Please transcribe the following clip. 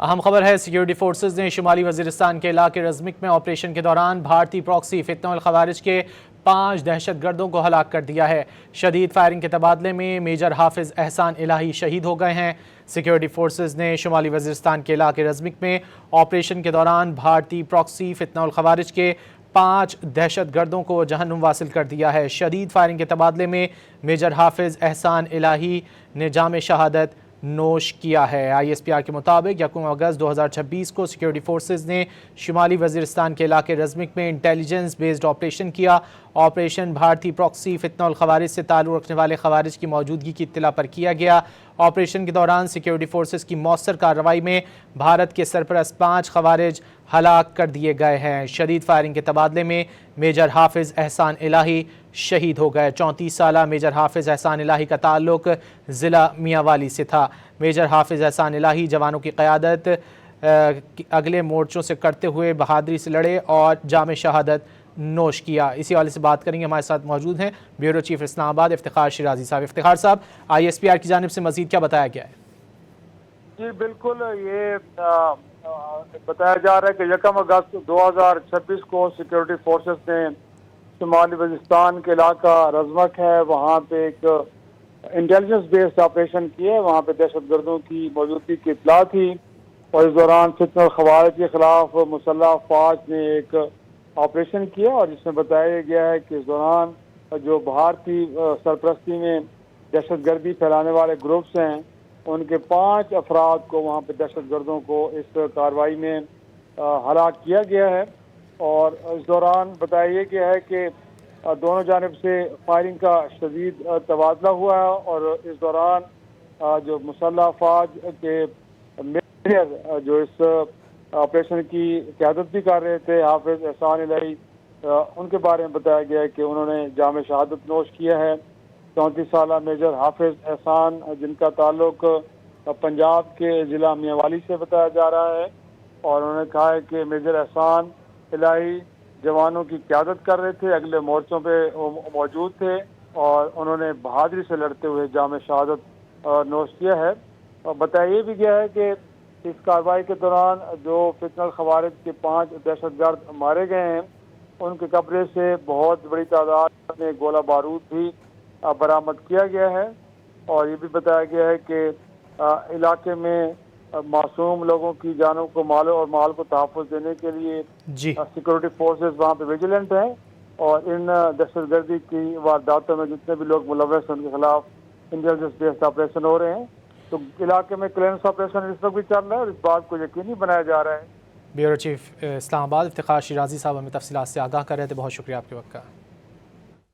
اہم خبر ہے، سیکیورٹی فورسز نے شمالی وزیرستان کے علاقے رزمک میں آپریشن کے دوران بھارتی پراکسی فتنہ الخوارج کے 5 دہشت گردوں کو ہلاک کر دیا ہے۔ شدید فائرنگ کے تبادلے میں میجر حافظ احسان الہی شہید ہو گئے ہیں۔ سیکیورٹی فورسز نے شمالی وزیرستان کے علاقے رزمک میں آپریشن کے دوران بھارتی پراکسی فتنہ الخوارج کے 5 دہشت گردوں کو جہنم واصل کر دیا ہے۔ شدید فائرنگ کے تبادلے میں میجر حافظ احسان الہی نے جام شہادت نوش کیا ہے۔ ISPR کے مطابق 1 اگست 2026 کو سیکیورٹی فورسز نے شمالی وزیرستان کے علاقے رزمک میں انٹیلیجنس بیسڈ آپریشن کیا۔ آپریشن بھارتی پراکسی فتنہ الخوارج سے تعلق رکھنے والے خوارج کی موجودگی کی اطلاع پر کیا گیا۔ آپریشن کے دوران سیکیورٹی فورسز کی مؤثر کارروائی میں بھارت کے سرپرست 5 خوارج ہلاک کر دیے گئے ہیں۔ شدید فائرنگ کے تبادلے میں میجر حافظ احسان الہی شہید ہو گئے۔ 34 سالہ میجر حافظ احسان الہی کا تعلق ضلع میانوالی سے تھا۔ میجر حافظ احسان الہی جوانوں کی قیادت اگلے مورچوں سے کرتے ہوئے بہادری سے لڑے اور جام شہادت نوش کیا۔ اسی حوالے سے بات کریں گے، ہمارے ساتھ موجود ہیں بیورو چیف اسلام آباد افتخار شیرازی صاحب۔ افتخار صاحب، ISPR کی جانب سے مزید کیا بتایا گیا ہے؟ جی بالکل، یہ بتایا جا رہا ہے کہ 1 اگست 2026 کو سیکیورٹی فورسز نے شمالی وزیرستان کے علاقہ رزمک ہے، وہاں پہ ایک انٹیلیجنس بیسڈ آپریشن کیے۔ وہاں پہ دہشت گردوں کی موجودگی کی اطلاع تھی اور اس دوران فتنہ الخوارج کے خلاف مسلح افواج نے ایک آپریشن کیا، اور جس میں بتایا گیا ہے کہ اس دوران جو بھارتی سرپرستی میں دہشت گردی پھیلانے والے گروپس ہیں، ان کے 5 افراد کو وہاں پہ دہشت گردوں کو اس کارروائی میں ہلاک کیا گیا ہے۔ اور اس دوران بتایا گیا ہے کہ دونوں جانب سے فائرنگ کا شدید تبادلہ ہوا ہے، اور اس دوران جو مسلح افواج کے میجر جو اس آپریشن کی قیادت بھی کر رہے تھے، حافظ احسان الہی، ان کے بارے میں بتایا گیا ہے کہ انہوں نے جام شہادت نوش کیا ہے۔ 34 سالہ میجر حافظ احسان، جن کا تعلق پنجاب کے ضلع میانوالی سے بتایا جا رہا ہے، اور انہوں نے کہا ہے کہ میجر احسان الہی جوانوں کی قیادت کر رہے تھے، اگلے مورچوں پہ موجود تھے، اور انہوں نے بہادری سے لڑتے ہوئے جام شہادت نوش کیا ہے۔ اور بتایا بھی گیا ہے کہ اس کارروائی کے دوران جو فتنہ الخوارج کے 5 دہشت گرد مارے گئے ہیں، ان کے قبضے سے بہت بڑی تعداد میں گولہ بارود بھی برآمد کیا گیا ہے، اور یہ بھی بتایا گیا ہے کہ علاقے میں معصوم لوگوں کی جانوں کو مال کو تحفظ دینے کے لیے سیکورٹی فورسز وہاں پہ ویجیلنٹ ہیں، اور ان دہشت گردی کی وارداتوں میں جتنے بھی لوگ ملوث ہیں ان کے خلاف انٹیلیجنس بیسڈ آپریشن ہو رہے ہیں۔ تو علاقے میں کلینس آپریشن اس وقت بھی چل رہا ہے، اور اس بات کو یقینی بنایا جا رہا ہے۔ بیورو چیف اسلام آباد افتخار شیرازی صاحب ہمیں تفصیلات سے آگاہ کر رہے تھے، بہت شکریہ آپ کے وقت کا۔